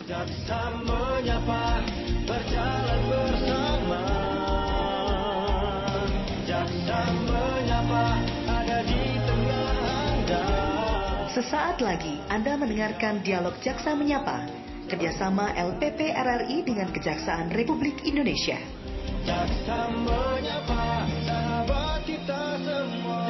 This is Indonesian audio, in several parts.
Jaksa menyapa, berjalan bersama. Jaksa menyapa, ada di tengah Anda. Sesaat lagi Anda mendengarkan dialog Jaksa Menyapa, kerjasama LPP RRI dengan Kejaksaan Republik Indonesia. Jaksa menyapa, sahabat kita semua.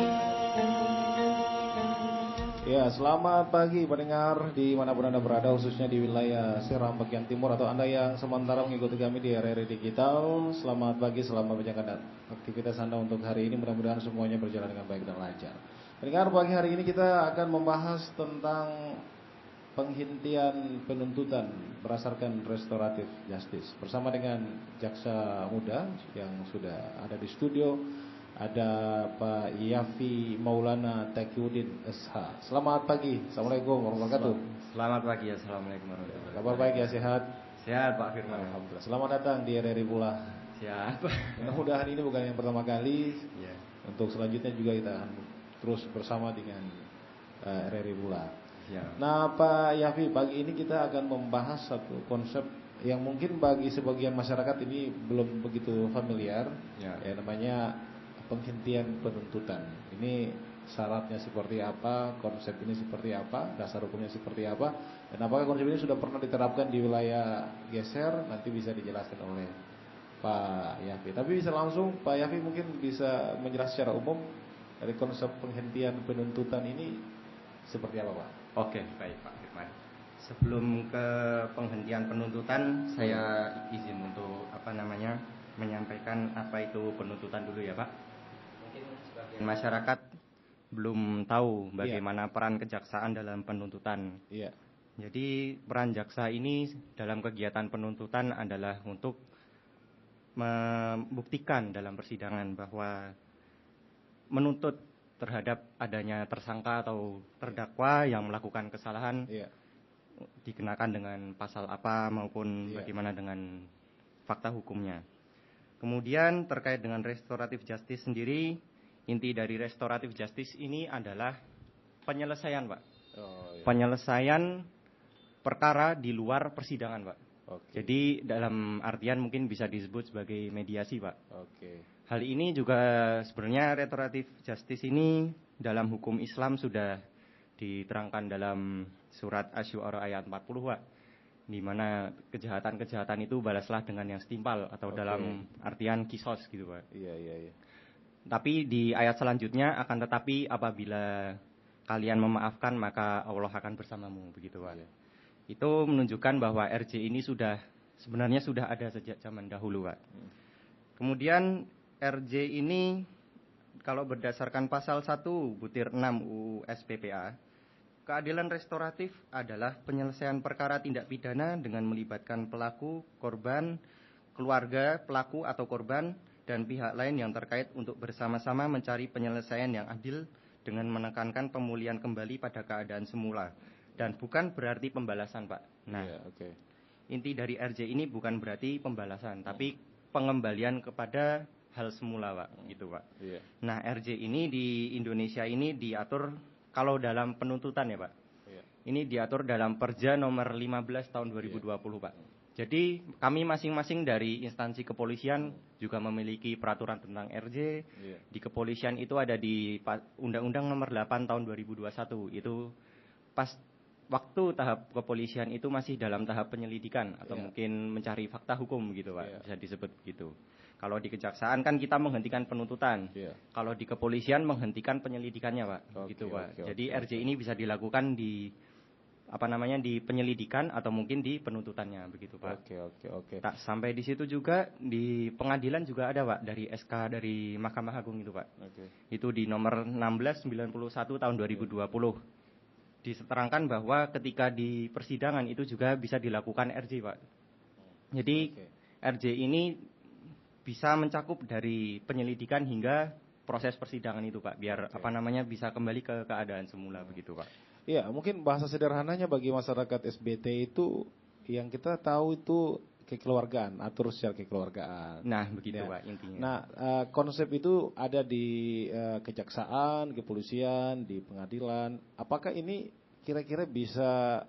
Ya, selamat pagi pendengar dimanapun Anda berada, khususnya di wilayah Seram bagian timur atau Anda yang sementara mengikuti kami di RRI Digital. Selamat pagi, selamat menjalankan aktivitas Anda untuk hari ini. Mudah-mudahan semuanya berjalan dengan baik dan lancar. Pendengar, pagi hari ini kita akan membahas tentang penghentian penuntutan berdasarkan restoratif justice bersama dengan jaksa muda yang sudah ada di studio. Ada Pak Yafi Maulana Taqiyuddin SH. Selamat pagi. Assalamualaikum warahmatullahi wabarakatuh. Selamat pagi. Assalamualaikum warahmatullahi wabarakatuh. Kabar baik ya, sehat? Sehat Pak Firman. Alhamdulillah. Selamat datang di RRI pula. Siap. Mudah-mudahan ini bukan yang pertama kali. Ya. Untuk selanjutnya juga kita akan terus bersama dengan RRI pula. Siap. Nah Pak Yafi, pagi ini kita akan membahas satu konsep yang mungkin bagi sebagian masyarakat ini belum begitu familiar. Ya, namanya penghentian penuntutan. Ini syaratnya seperti apa, konsep ini seperti apa, dasar hukumnya seperti apa, dan apakah konsep ini sudah pernah diterapkan di wilayah geser, nanti bisa dijelaskan oleh Pak Yafi. Tapi bisa langsung Pak Yafi mungkin bisa menjelaskan secara umum dari konsep penghentian penuntutan ini seperti apa Pak? Oke, baik Pak Firman. Sebelum ke penghentian penuntutan, saya izin untuk menyampaikan apa itu penuntutan dulu ya Pak. Sebagian masyarakat belum tahu bagaimana peran kejaksaan dalam penuntutan. Jadi peran jaksa ini dalam kegiatan penuntutan adalah untuk membuktikan dalam persidangan bahwa menuntut terhadap adanya tersangka atau terdakwa yang melakukan kesalahan dikenakan dengan pasal apa maupun bagaimana dengan fakta hukumnya. Kemudian terkait dengan restoratif justice sendiri, inti dari restoratif justice ini adalah penyelesaian, Pak. Penyelesaian perkara di luar persidangan, Pak. Jadi dalam artian mungkin bisa disebut sebagai mediasi, Pak. Hal ini juga sebenarnya restoratif justice ini dalam hukum Islam sudah diterangkan dalam surat Asy-Syu'ara ayat 40, Pak. Di mana kejahatan-kejahatan itu balaslah dengan yang setimpal atau dalam artian kisos gitu Pak. Iya. Tapi di ayat selanjutnya akan tetapi apabila kalian memaafkan maka Allah akan bersamamu begitu Pak. Itu menunjukkan bahwa RJ ini sebenarnya sudah ada sejak zaman dahulu Pak. Kemudian RJ ini kalau berdasarkan pasal 1 butir 6 UU SPPA, keadilan restoratif adalah penyelesaian perkara tindak pidana dengan melibatkan pelaku, korban, keluarga, pelaku atau korban, dan pihak lain yang terkait untuk bersama-sama mencari penyelesaian yang adil dengan menekankan pemulihan kembali pada keadaan semula. Dan bukan berarti pembalasan, Pak. Nah, inti dari RJ ini bukan berarti pembalasan, tapi pengembalian kepada hal semula, Pak. Gitu, Pak. Nah, RJ ini di Indonesia ini diatur kalau dalam penuntutan ya Pak, ini diatur dalam Perja nomor 15 tahun 2020 Pak. Jadi kami masing-masing dari instansi kepolisian juga memiliki peraturan tentang RJ. Di kepolisian itu ada di Undang-Undang nomor 8 tahun 2021. Itu pas waktu tahap kepolisian itu masih dalam tahap penyelidikan atau mungkin mencari fakta hukum gitu Pak, bisa disebut begitu. Kalau di kejaksaan kan kita menghentikan penuntutan. Kalau di kepolisian menghentikan penyelidikannya, Pak. Gitu, Pak. Jadi RJ ini bisa dilakukan di di penyelidikan atau mungkin di penuntutannya begitu, Pak. Tak sampai di situ juga di pengadilan juga ada, Pak, dari SK dari Mahkamah Agung itu, Pak. Itu di nomor 1691 tahun 2020. Diterangkan bahwa ketika di persidangan itu juga bisa dilakukan RJ, Pak. Jadi RJ ini bisa mencakup dari penyelidikan hingga proses persidangan itu Pak, biar bisa kembali ke keadaan semula begitu Pak. Iya, mungkin bahasa sederhananya bagi masyarakat SBT itu yang kita tahu itu kekeluargaan, atur secara kekeluargaan. Nah, begitu Pak intinya. Nah, konsep itu ada di kejaksaan, kepolisian, di pengadilan. Apakah ini kira-kira bisa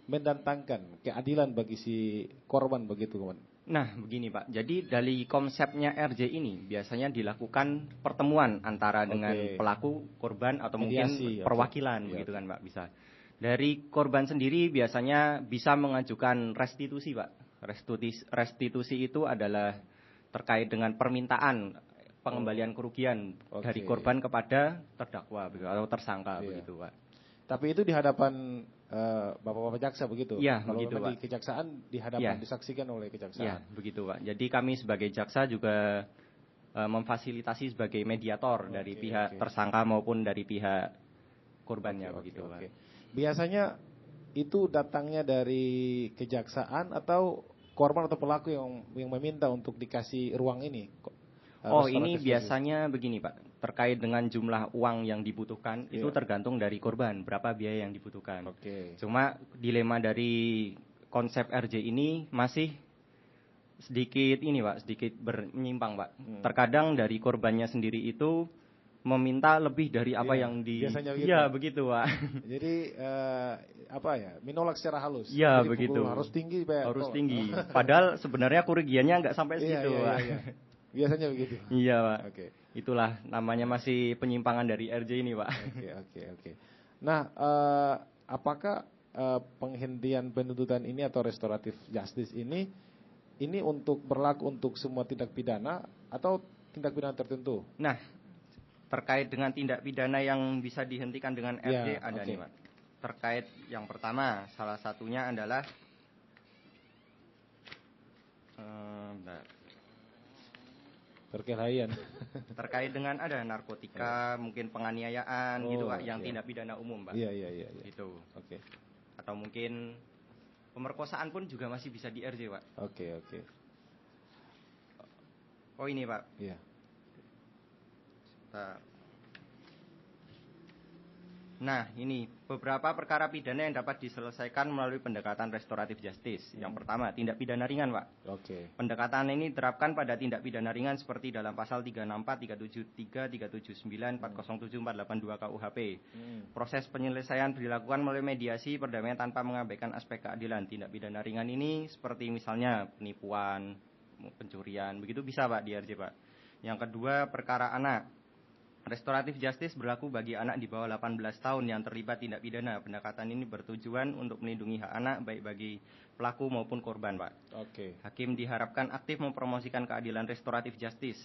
mendatangkan keadilan bagi si korban begitu, kawan? Nah, begini Pak. Jadi dari konsepnya RJ ini biasanya dilakukan pertemuan antara dengan pelaku, korban atau Mediasi, mungkin perwakilan begitu kan Pak, bisa. Dari korban sendiri biasanya bisa mengajukan restitusi Pak. Restitusi itu adalah terkait dengan permintaan pengembalian kerugian dari korban kepada terdakwa begitu, atau tersangka begitu Pak. Tapi itu di hadapan bapak-bapak jaksa begitu? Iya, kalau begitu Pak. Di kejaksaan di hadapan disaksikan oleh kejaksaan? Iya, begitu Pak. Jadi kami sebagai jaksa juga memfasilitasi sebagai mediator dari pihak tersangka maupun dari pihak korbannya begitu Pak. Biasanya itu datangnya dari kejaksaan atau korban atau pelaku yang meminta untuk dikasih ruang ini? Ini biasanya begini Pak. Terkait dengan jumlah uang yang dibutuhkan itu tergantung dari korban berapa biaya yang dibutuhkan. Cuma dilema dari konsep RJ ini masih sedikit ini Pak, sedikit menyimpang Pak. Terkadang dari korbannya sendiri itu meminta lebih dari apa yang di. Biasanya begitu. Iya begitu Pak. Jadi menolak secara halus. Iya begitu. Harus tinggi Pak. Harus tinggi. Padahal sebenarnya kerugiannya nggak sampai segitu Pak. Biasanya begitu. Iya Pak. Itulah namanya masih penyimpangan dari RJ ini Pak. Oke. Nah, apakah penghentian penuntutan ini atau restoratif justice ini untuk berlaku untuk semua tindak pidana atau tindak pidana tertentu? Nah, terkait dengan tindak pidana yang bisa dihentikan dengan RJ ada nih Pak. Terkait yang pertama, salah satunya adalah perkelahian. Terkait dengan ada narkotika, mungkin penganiayaan gitu Pak, yang tindak pidana umum Pak. Iya. Itu. Atau mungkin pemerkosaan pun juga masih bisa di RJ Pak. Oke. Oh ini Pak. Iya. Nah, ini beberapa perkara pidana yang dapat diselesaikan melalui pendekatan restoratif justice. Yang pertama, tindak pidana ringan, Pak. Pendekatan ini diterapkan pada tindak pidana ringan seperti dalam pasal 364, 373, 379, 407, 482 KUHP. Proses penyelesaian dilakukan melalui mediasi perdamaian tanpa mengabaikan aspek keadilan. Tindak pidana ringan ini seperti misalnya penipuan, pencurian, begitu bisa, Pak, di RJ, Pak. Yang kedua, perkara anak. Restoratif justice berlaku bagi anak di bawah 18 tahun yang terlibat tindak pidana. Pendekatan ini bertujuan untuk melindungi hak anak baik bagi pelaku maupun korban, Pak. Hakim diharapkan aktif mempromosikan keadilan restoratif justice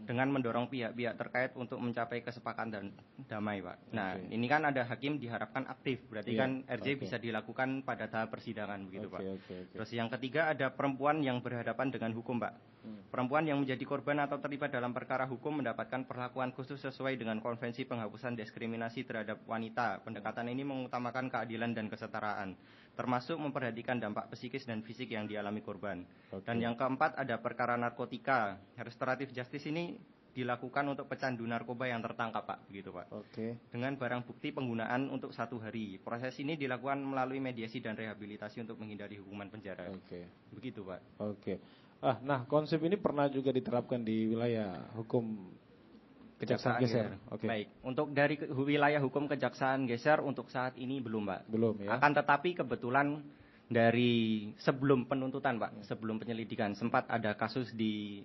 dengan mendorong pihak-pihak terkait untuk mencapai kesepakatan damai, Pak. Nah, ini kan ada hakim diharapkan aktif, berarti kan RJ bisa dilakukan pada tahap persidangan begitu, Pak. Terus yang ketiga ada perempuan yang berhadapan dengan hukum, Pak. Perempuan yang menjadi korban atau terlibat dalam perkara hukum mendapatkan perlakuan khusus sesuai dengan Konvensi Penghapusan Diskriminasi Terhadap Wanita. Pendekatan ini mengutamakan keadilan dan kesetaraan, termasuk memperhatikan dampak psikis dan fisik yang dialami korban. Dan yang keempat ada perkara narkotika. Restoratif justice ini dilakukan untuk pecandu narkoba yang tertangkap, Pak, begitu, Pak. Dengan barang bukti penggunaan untuk 1 hari. Proses ini dilakukan melalui mediasi dan rehabilitasi untuk menghindari hukuman penjara. Begitu, Pak. Nah, konsep ini pernah juga diterapkan di wilayah hukum kejaksaan geser. Baik, untuk dari wilayah hukum kejaksaan geser untuk saat ini belum, Pak. Belum ya. Akan tetapi kebetulan dari sebelum penuntutan, Pak, sebelum penyelidikan sempat ada kasus di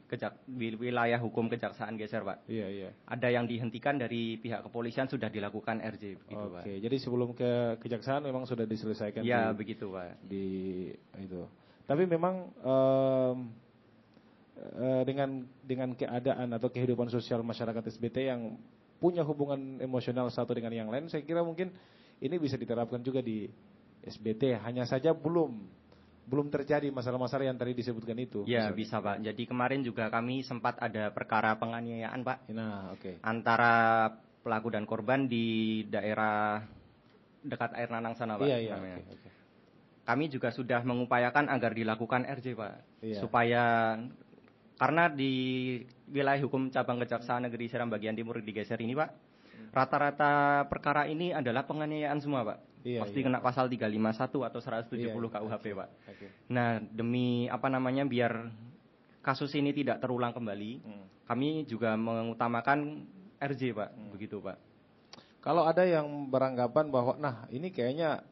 wilayah hukum kejaksaan geser, Pak. Iya. Ada yang dihentikan dari pihak kepolisian sudah dilakukan RJ begitu, Pak. Jadi sebelum ke kejaksaan memang sudah diselesaikan. Ya, begitu, Pak. Di itu. Tapi memang dengan keadaan atau kehidupan sosial masyarakat SBT yang punya hubungan emosional satu dengan yang lain, saya kira mungkin ini bisa diterapkan juga di SBT. Hanya saja belum terjadi masalah-masalah yang tadi disebutkan itu. Ya, bisa, Pak. Jadi kemarin juga kami sempat ada perkara penganiayaan, Pak. Nah, antara pelaku dan korban di daerah dekat air nanang sana, Pak. Iya. Kami juga sudah mengupayakan agar dilakukan RJ, Pak. Supaya karena di wilayah hukum cabang Kejaksaan Negeri Seram bagian timur digeser ini, Pak, rata-rata perkara ini adalah penganiayaan semua, Pak. Pasti kena pasal 351 atau 170 KUHP, Pak. Nah, demi biar kasus ini tidak terulang kembali, kami juga mengutamakan RJ, Pak. Begitu, Pak. Kalau ada yang beranggapan bahwa, nah ini kayaknya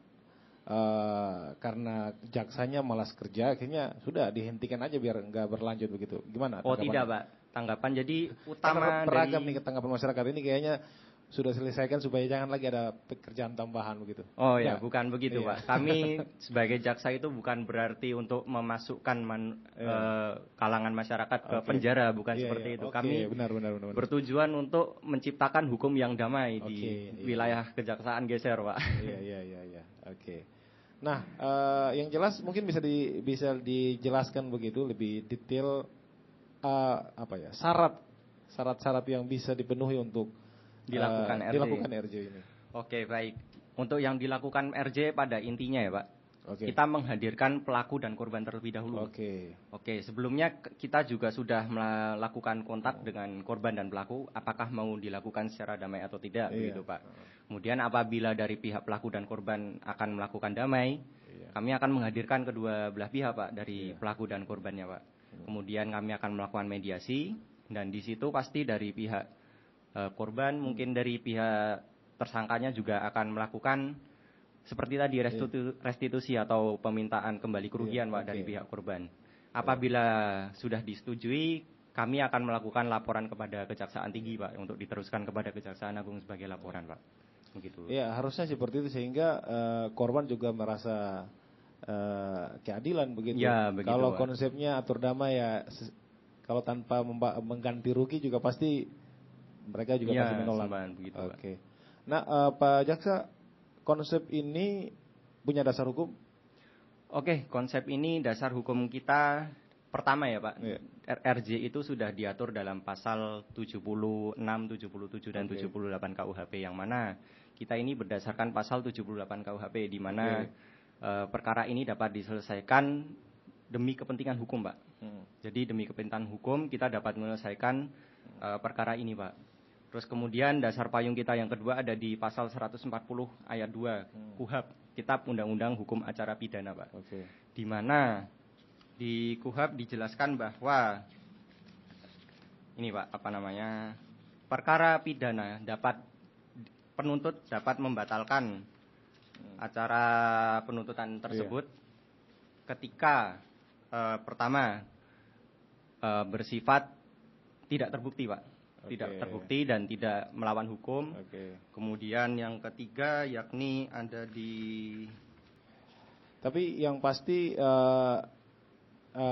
karena jaksanya malas kerja, akhirnya sudah dihentikan aja biar nggak berlanjut begitu. Gimana? Oh tanggapannya? tidak Pak, tanggapan jadi Karena utama beragam dari nih tanggapan masyarakat ini kayaknya sudah selesaikan supaya jangan lagi ada pekerjaan tambahan begitu. Oh ya, Nggak? bukan begitu Iya. Pak. Kami sebagai jaksa itu bukan berarti untuk memasukkan kalangan masyarakat ke Oke. penjara, bukan Iya, seperti iya. itu. Oke, Kami benar. bertujuan untuk menciptakan hukum yang damai Oke, di iya. wilayah kejaksaan geser Pak. Iya. Oke. Nah, yang jelas mungkin bisa dijelaskan begitu lebih detail syarat-syarat yang bisa dipenuhi untuk Dilakukan RJ ini. Oke, baik. Untuk yang dilakukan RJ pada intinya ya Pak, Oke. kita menghadirkan pelaku dan korban terlebih dahulu. Oke, sebelumnya kita juga sudah melakukan kontak dengan korban dan pelaku, apakah mau dilakukan secara damai atau tidak, Iya. begitu Pak. Kemudian apabila dari pihak pelaku dan korban akan melakukan damai, kami akan menghadirkan kedua belah pihak Pak, dari pelaku dan korbannya Pak. Kemudian kami akan melakukan mediasi, dan di situ pasti dari pihak korban, mungkin dari pihak tersangkanya juga akan melakukan seperti tadi restitusi atau pemintaan kembali kerugian Pak dari pihak korban. Apabila sudah disetujui, kami akan melakukan laporan kepada Kejaksaan Tinggi Pak untuk diteruskan kepada Kejaksaan Agung sebagai laporan Pak. Begitu. Ya, harusnya seperti itu sehingga korban juga merasa keadilan begitu. Ya, begitu, kalau Pak. konsepnya atur damai ya, kalau tanpa mengganti rugi juga pasti mereka juga Ya, pasti menolak. begitu, Pak. Oke. Nah, Pak Jaksa, konsep ini punya dasar hukum? Oke, konsep ini dasar hukum kita pertama ya Pak. Iya. RJ itu sudah diatur dalam pasal 76, 77 dan 78 KUHP, yang mana kita ini berdasarkan pasal 78 KUHP di mana perkara ini dapat diselesaikan demi kepentingan hukum Pak. Jadi demi kepentingan hukum kita dapat menyelesaikan perkara ini Pak. Terus kemudian dasar payung kita yang kedua ada di pasal 140 ayat 2 KUHP, Kitab Undang-Undang Hukum Acara Pidana Pak. Di mana di KUHP dijelaskan bahwa ini Pak, perkara pidana penuntut dapat membatalkan acara penuntutan tersebut ketika pertama bersifat tidak terbukti Pak. Tidak terbukti dan tidak melawan hukum. Kemudian yang ketiga yakni ada di... Tapi yang pasti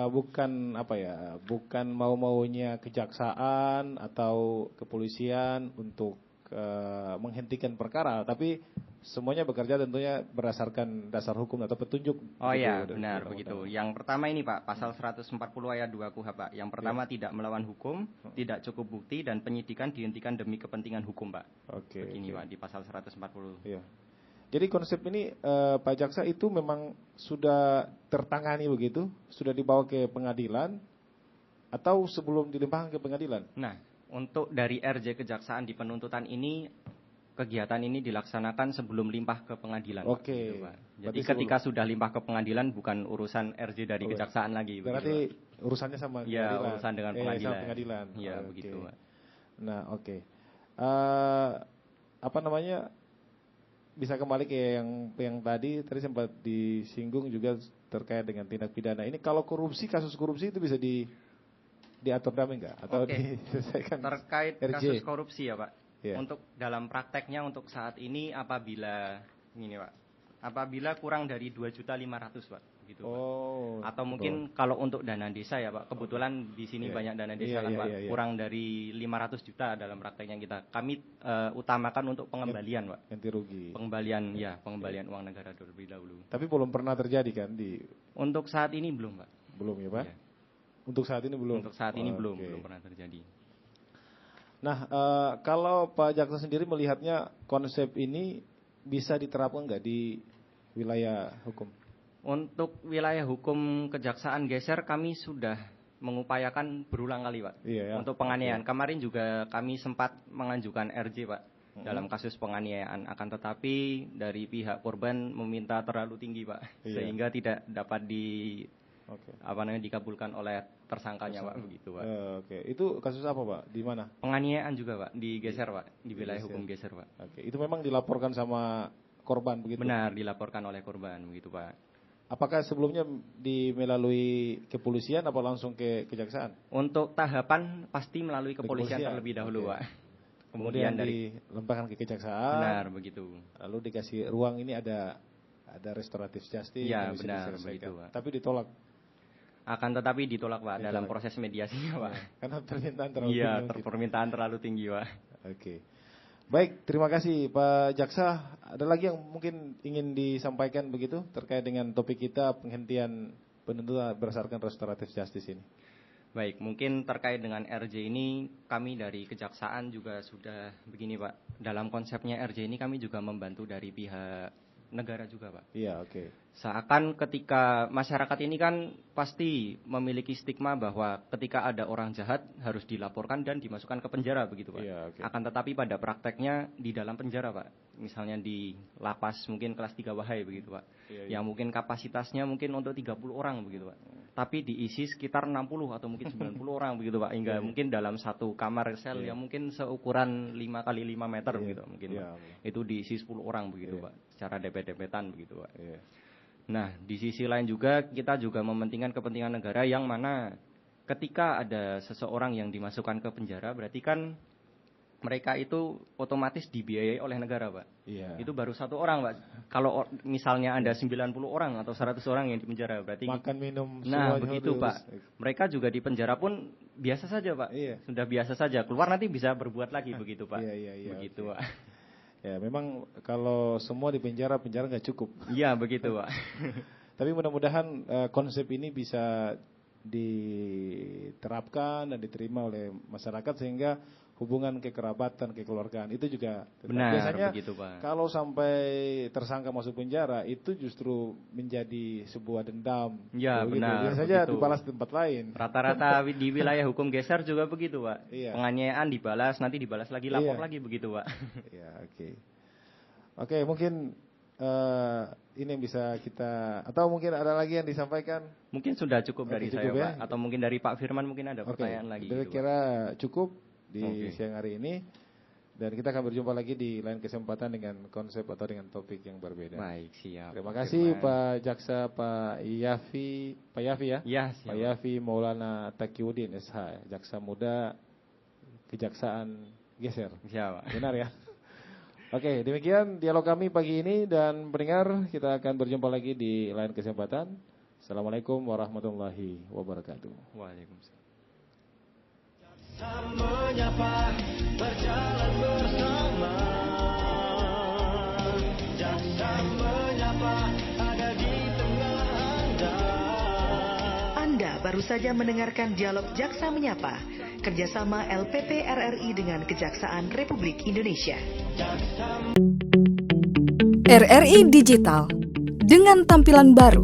bukan mau-maunya kejaksaan atau kepolisian untuk menghentikan perkara, tapi semuanya bekerja tentunya berdasarkan dasar hukum atau petunjuk. Oh iya, benar begitu. Yang pertama ini Pak, pasal 140 ayat 2 KUHP Pak. Yang pertama tidak melawan hukum, tidak cukup bukti, dan penyidikan dihentikan demi kepentingan hukum Pak. Begini Pak, di pasal 140. Iya. Jadi konsep ini Pak Jaksa itu memang sudah tertangani begitu, sudah dibawa ke pengadilan atau sebelum dilimpahkan ke pengadilan? Nah, untuk dari RJ Kejaksaan di penuntutan ini, kegiatan ini dilaksanakan sebelum limpah ke pengadilan. Oke. Gitu, Pak. Jadi ketika sudah limpah ke pengadilan bukan urusan RJ dari Kejaksaan lagi. Berarti begitu, urusannya sama ya, pengadilan. urusan dengan pengadilan. Sama pengadilan. Iya, begitu Pak. Nah, bisa kembali ke yang tadi sempat disinggung juga terkait dengan tindak pidana. Ini kalau kasus korupsi itu bisa diatur damai enggak atau diselesaikan terkait RJ? Kasus korupsi ya Pak. Yeah. Untuk dalam prakteknya untuk saat ini apabila kurang dari 2.500.000 Pak, gitu Pak. Atau mungkin kalau untuk dana desa ya Pak, kebetulan di sini banyak dana desa Pak, kurang dari 500 juta dalam prakteknya kita. Kami utamakan untuk pengembalian Pak. Ganti rugi. Pengembalian uang negara terlebih dahulu. Tapi belum pernah terjadi kan Untuk saat ini belum Pak. Belum ya Pak? Iya. Untuk saat ini belum. Untuk saat ini belum pernah terjadi. Nah, kalau Pak Jaksa sendiri melihatnya konsep ini bisa diterapkan nggak di wilayah hukum? Untuk wilayah hukum Kejaksaan Geser kami sudah mengupayakan berulang kali Pak. Untuk penganiayaan. Kemarin juga kami sempat mengajukan RJ Pak dalam kasus penganiayaan. Akan tetapi dari pihak korban meminta terlalu tinggi Pak. Sehingga tidak dapat dikabulkan oleh tersangkanya Pak, begitu Pak. Itu kasus apa Pak? Di mana? Penganiayaan juga Pak, di Geser Pak, di wilayah hukum Geser Pak. Itu memang dilaporkan sama korban begitu. Benar, dilaporkan oleh korban begitu Pak. Apakah sebelumnya melalui kepolisian apa langsung ke kejaksaan? Untuk tahapan pasti melalui kepolisian terlebih dahulu Oke. Pak. Kemudian dilimpahkan ke kejaksaan. Benar begitu. Lalu dikasih ruang ini ada restoratif justice Ya, yang bisa benar, diselesaikan. begitu, Pak. Tapi ditolak. Akan tetapi ditolak Pak dalam proses mediasinya Pak. Karena permintaan terlalu Iya, tinggi. permintaan terlalu tinggi Pak. Oke. Baik, terima kasih Pak Jaksa. Ada lagi yang mungkin ingin disampaikan begitu terkait dengan topik kita penghentian penuntutan berdasarkan restoratif justice ini? Baik, mungkin terkait dengan RJ ini kami dari kejaksaan juga sudah begini Pak. Dalam konsepnya RJ ini kami juga membantu dari pihak negara juga Pak. Iya, oke. Seakan ketika masyarakat ini kan pasti memiliki stigma bahwa ketika ada orang jahat harus dilaporkan dan dimasukkan ke penjara begitu Pak. Iya, oke. Akan tetapi pada prakteknya di dalam penjara Pak. Misalnya di lapas mungkin kelas 3 Wahai begitu Pak. Iya. Yang mungkin kapasitasnya mungkin untuk 30 orang begitu Pak. Tapi diisi sekitar 60 atau mungkin 90 orang begitu Pak. Hingga mungkin dalam satu kamar sel yang mungkin seukuran 5 kali 5 meter begitu mungkin Pak. Itu diisi 10 orang begitu Pak. Secara dempet-dempetan begitu Pak. Iya. Nah, di sisi lain juga kita juga mementingkan kepentingan negara yang mana ketika ada seseorang yang dimasukkan ke penjara berarti kan mereka itu otomatis dibiayai oleh negara, Pak. Iya. Itu baru satu orang, Pak. Kalau misalnya ada 90 orang atau 100 orang yang di penjara berarti makan minum nah, semuanya begitu, diurus. Pak. Mereka juga di penjara pun biasa saja, Pak. Iya. Sudah biasa saja. Keluar nanti bisa berbuat lagi begitu, Pak. Iya, begitu, oke. Pak. Ya, memang kalau semua di penjara nggak cukup. Iya, begitu, Pak. Tapi mudah-mudahan konsep ini bisa diterapkan dan diterima oleh masyarakat sehingga hubungan kekerabatan, kekeluargaan itu juga benar. Biasanya Begitu, Pak. kalau sampai tersangka masuk penjara itu justru menjadi sebuah dendam. Ya, begitu. benar. Biasanya begitu. dibalas di tempat lain. Rata-rata di wilayah hukum geser juga begitu, Pak. Iya. Penganiayaan dibalas, nanti dibalas lagi, lapor lagi begitu, Pak. Ya, oke. Oke, mungkin ini yang bisa kita, atau mungkin ada lagi yang disampaikan? Mungkin sudah cukup dari saya, ya? Pak. Atau mungkin dari Pak Firman mungkin ada pertanyaan lagi. Saya gitu, kira cukup di Oke. siang hari ini. Dan kita akan berjumpa lagi di lain kesempatan dengan konsep atau dengan topik yang berbeda. Baik, siap. Terima Pak kasih Firman. Pak Jaksa, Pak Yafi ya? Ya, Pak siap. Yafi Maulana Taqiyuddin SH, Jaksa Muda Kejaksaan Geser. Siap, Pak. Benar ya? Oke, demikian dialog kami pagi ini dan pendengar, kita akan berjumpa lagi di lain kesempatan. Assalamualaikum warahmatullahi wabarakatuh. Waalaikumsalam. Menyapa, berjalan bersama. Jaksa menyapa, ada di tengah Anda. Anda baru saja mendengarkan dialog Jaksa Menyapa, kerjasama LPP RRI dengan Kejaksaan Republik Indonesia. RRI Digital dengan tampilan baru,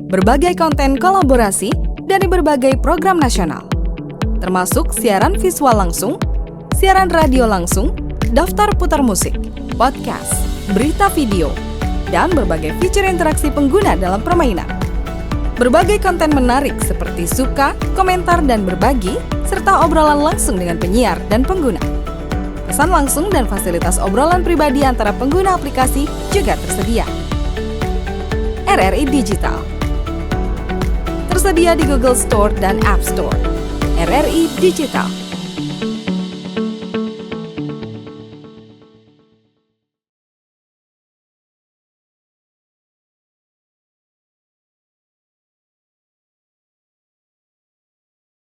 berbagai konten kolaborasi dari berbagai program nasional, termasuk siaran visual langsung, siaran radio langsung, daftar putar musik, podcast, berita video, dan berbagai fitur interaksi pengguna dalam permainan. Berbagai konten menarik seperti suka, komentar, dan berbagi, serta obrolan langsung dengan penyiar dan pengguna. Pesan langsung dan fasilitas obrolan pribadi antara pengguna aplikasi juga tersedia. RRI Digital tersedia di Google Store dan App Store. RRI Digital.